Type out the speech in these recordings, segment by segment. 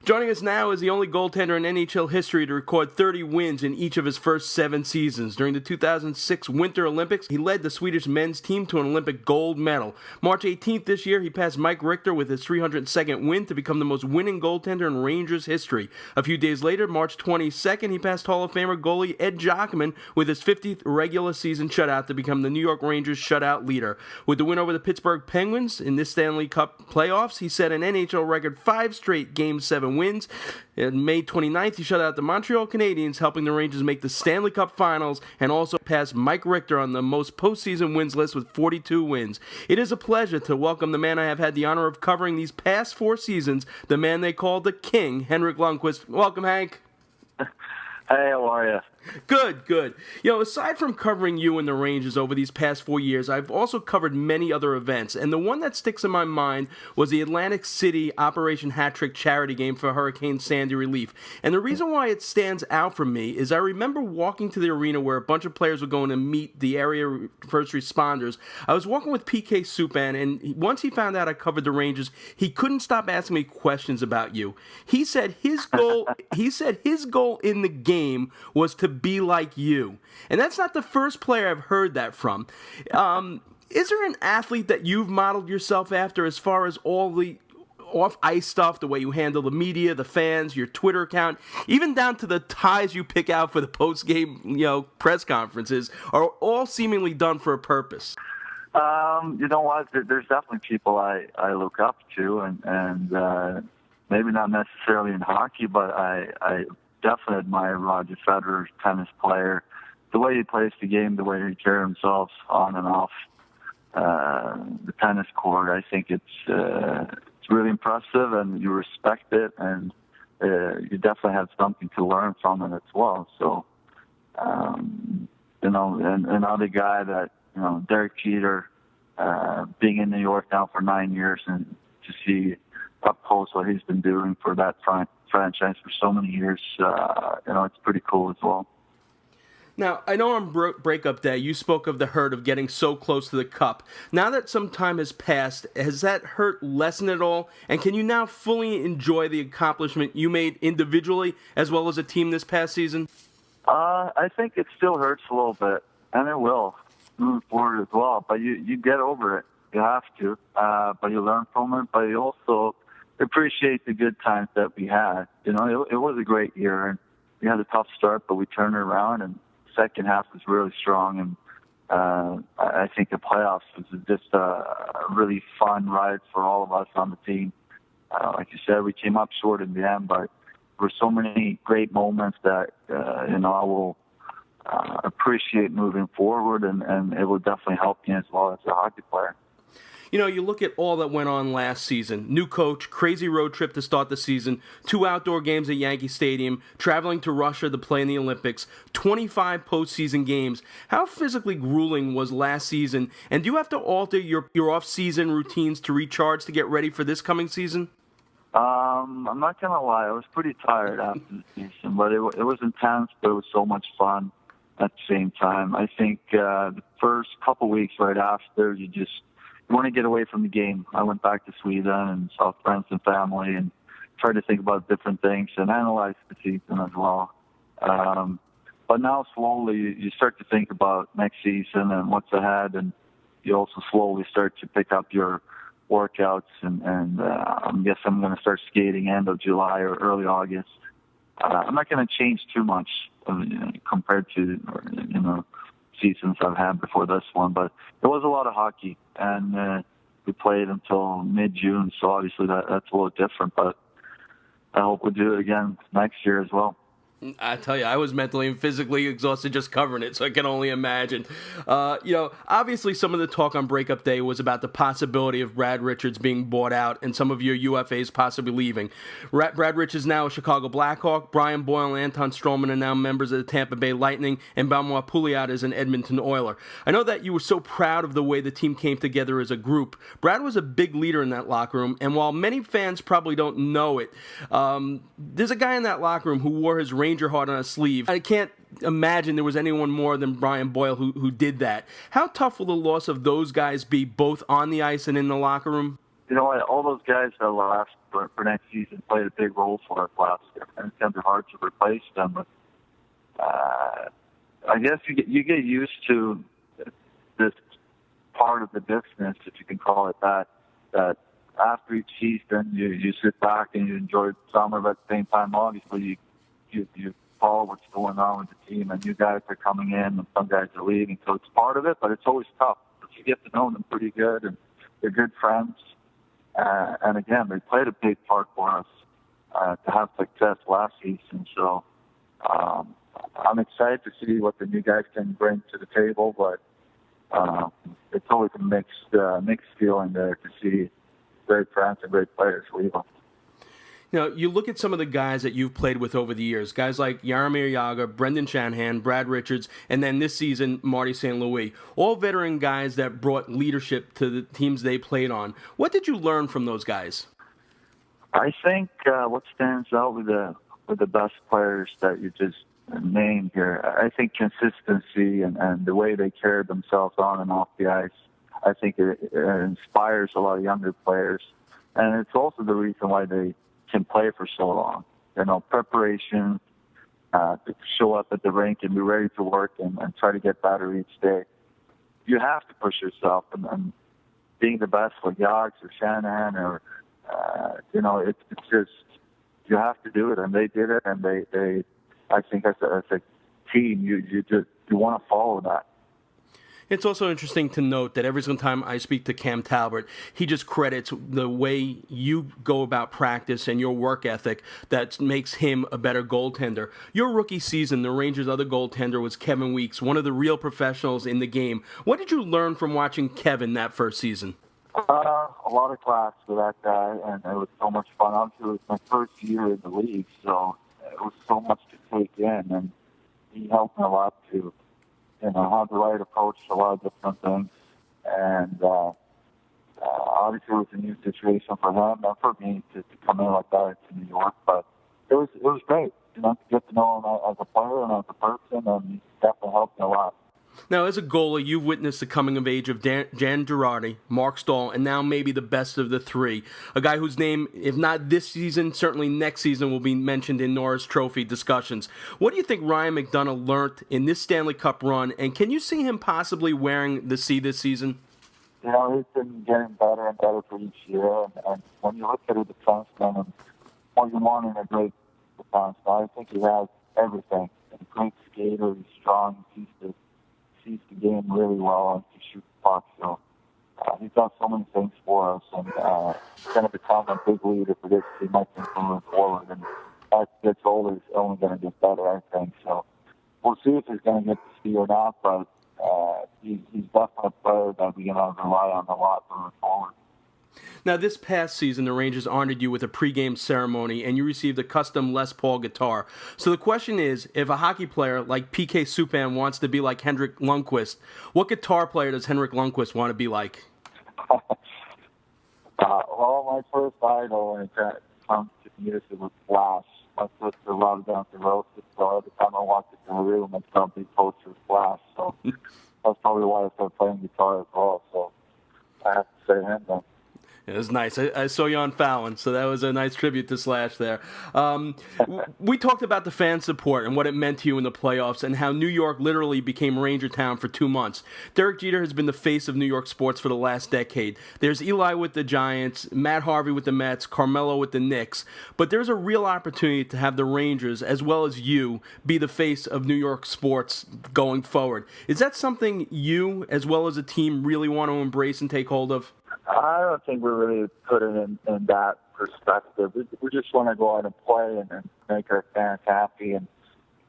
Joining us now is the only goaltender in NHL history to record 30 wins in each of his first 7 seasons. During the 2006 Winter Olympics, he led the Swedish men's team to an Olympic gold medal. March 18th this year, he passed Mike Richter with his 302nd win to become the most winning goaltender in Rangers history. A few days later, March 22nd, he passed Hall of Famer goalie Eddie Giacomin with his 50th regular season shutout to become the New York Rangers shutout leader. With the win over the Pittsburgh Penguins in this Stanley Cup playoffs, he set an NHL record 5 straight Game 7 wins. On May 29th, he shut out the Montreal Canadiens, helping the Rangers make the Stanley Cup Finals, and also passed Mike Richter on the most postseason wins list with 42 wins. It is a pleasure to welcome the man I have had the honor of covering these past 4 seasons, the man they call the King, Henrik Lundqvist. Welcome, Hank. Hey, how are you? Good, good. You know, aside from covering you and the Rangers over these past 4 years, I've also covered many other events, and the one that sticks in my mind was the Atlantic City Operation Hat Trick charity game for Hurricane Sandy relief. And the reason why it stands out for me is I remember walking to the arena where a bunch of players were going to meet the area first responders. I was walking with PK Subban, and once he found out I covered the Rangers, he couldn't stop asking me questions about you. He said his goal in the game was to be like you. And that's not the first player I've heard that from. Is there an athlete that you've modeled yourself after as far as all the off-ice stuff, the way you handle the media, the fans, your Twitter account, even down to the ties you pick out for the post-game, press conferences, are all seemingly done for a purpose? You know what? There's definitely people I look up to, and maybe not necessarily in hockey, but I definitely admire Roger Federer, tennis player, the way he plays the game, the way he carries himself on and off the tennis court. I think it's really impressive, and you respect it, and you definitely have something to learn from it as well. So, and another guy that, Derek Jeter, being in New York now for 9 years, and to see up close what he's been doing for that franchise for so many years, it's pretty cool as well. Now, I know on breakup day you spoke of the hurt of getting so close to the cup. Now that some time has passed, has that hurt lessened at all? And can you now fully enjoy the accomplishment you made individually as well as a team this past season? I think it still hurts a little bit, and it will moving forward as well. But you get over it. You have to. But you learn from it. But you also appreciate the good times that we had. It was a great year, and we had a tough start, but we turned it around, and the second half was really strong. And I think the playoffs was just a really fun ride for all of us on the team. Like you said, we came up short in the end, but there were so many great moments that I will appreciate moving forward, and it will definitely help me as well as a hockey player. You look at all that went on last season. New coach, crazy road trip to start the season, 2 outdoor games at Yankee Stadium, traveling to Russia to play in the Olympics, 25 postseason games. How physically grueling was last season? And do you have to alter your off-season routines to recharge to get ready for this coming season? I'm not going to lie. I was pretty tired after the season, but it was intense, but it was so much fun at the same time. I think the first couple weeks right after, you want to get away from the game. I went back to Sweden and saw friends and family and tried to think about different things and analyze the season as well. But now slowly you start to think about next season and what's ahead, and you also slowly start to pick up your workouts, and I guess I'm going to start skating end of July or early August. I'm not going to change too much compared to seasons I've had before this one, but it was a lot of hockey, and we played until mid-June, so obviously that's a little different, but I hope we'll do it again next year as well. I tell you, I was mentally and physically exhausted just covering it, so I can only imagine. Obviously some of the talk on breakup day was about the possibility of Brad Richards being bought out and some of your UFAs possibly leaving. Brad Richards is now a Chicago Blackhawk. Brian Boyle and Anton Stroman are now members of the Tampa Bay Lightning, and Benoit Pouliot is an Edmonton Oiler. I know that you were so proud of the way the team came together as a group. Brad was a big leader in that locker room, and while many fans probably don't know it, there's a guy in that locker room who wore his Ranger heart on his sleeve. I can't imagine there was anyone more than Brian Boyle who did that. How tough will the loss of those guys be, both on the ice and in the locker room? you know what? All those guys that left for next season played a big role for us last year, and it's going to be hard to replace them. But I guess you get used to this part of the business, if you can call it that. That after each season, you sit back and you enjoy summer, but at the same time, obviously, you follow what's going on with the team, and new guys are coming in, and some guys are leaving. So it's part of it, but it's always tough. But you get to know them pretty good, and they're good friends. And again, they played a big part for us to have success last season. So I'm excited to see what the new guys can bring to the table, but it's always a mixed feeling there to see great friends and great players leave us. Now, you look at some of the guys that you've played with over the years, guys like Jaromir Jagr, Brendan Shanahan, Brad Richards, and then this season, Marty St. Louis, all veteran guys that brought leadership to the teams they played on. What did you learn from those guys? I think what stands out with the best players that you just named here, I think consistency and the way they carried themselves on and off the ice, I think it inspires a lot of younger players. And it's also the reason why they can play for so long. You know, preparation, to show up at the rink and be ready to work and try to get better each day. You have to push yourself, and being the best like Yags or Shanahan or, it's just, you have to do it, and they did it, and they I think as a team, you want to follow that. It's also interesting to note that every single time I speak to Cam Talbot, he just credits the way you go about practice and your work ethic that makes him a better goaltender. Your rookie season, the Rangers' other goaltender was Kevin Weeks, one of the real professionals in the game. What did you learn from watching Kevin that first season? A lot of class for that guy, and it was so much fun. Obviously, it was my first year in the league, so it was so much to take in, and he helped me a lot too. How the right approach to a lot of different things. And obviously it was a new situation for him and for me to come in like that to New York. But it was great, to get to know him as a player and as a person, and he definitely helped me a lot. Now, as a goalie, you've witnessed the coming of age of Jan Girardi, Mark Stahl, and now maybe the best of the three. A guy whose name, if not this season, certainly next season, will be mentioned in Norris Trophy discussions. What do you think Ryan McDonagh learned in this Stanley Cup run, and can you see him possibly wearing the C this season? He's been getting better and better for each year. And when you look at a defenseman and what you want in a great defenseman, I think he has everything. A great skater, he's strong, he's sees the game really well and to shoot the puck. So he's done so many things for us, and he's going to become a big leader for this team, I think, moving forward. And as he gets older, he's only going to get better, I think. So we'll see if he's going to get to see or not, but he's definitely a player that we're going to rely on a lot moving forward. Now, this past season, the Rangers honored you with a pregame ceremony, and you received a custom Les Paul guitar. So the question is, if a hockey player like PK Subban wants to be like Henrik Lundqvist, what guitar player does Henrik Lundqvist want to be like? My first idol when it comes to music was Flash. My sister loved Guns N' Roses, so every time I walked into the room, I'd probably post with Flash. So that's probably why I started playing guitar as well. So I have to say him then. It was nice. I saw you on Fallon, so that was a nice tribute to Slash there. We talked about the fan support and what it meant to you in the playoffs and how New York literally became Ranger Town for 2 months. Derek Jeter has been the face of New York sports for the last decade. There's Eli with the Giants, Matt Harvey with the Mets, Carmelo with the Knicks, but there's a real opportunity to have the Rangers, as well as you, be the face of New York sports going forward. Is that something you, as well as a team, really want to embrace and take hold of? I don't think we really put it in that perspective. We just want to go out and play and make our fans happy. And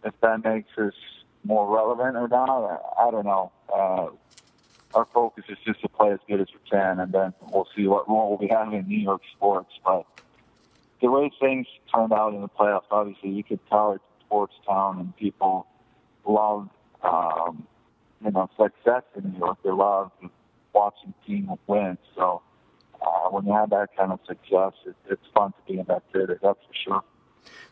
if that makes us more relevant or not, I don't know. Our focus is just to play as good as we can, and then we'll see what role we have in New York sports. But the way things turned out in the playoffs, obviously, you could tell it's a sports town, and people love, success in New York. They love watching team win. So when you have that kind of success, it's fun to be in that theater, that's for sure.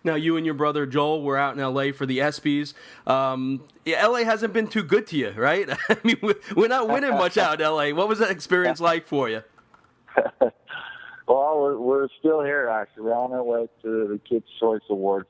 Now, you and your brother Joel were out in L.A. for the ESPYs. L.A. hasn't been too good to you, right? I mean, we're not winning much out in L.A. What was that experience like for you? Well, we're still here, actually. We're on our way to the Kids' Choice Awards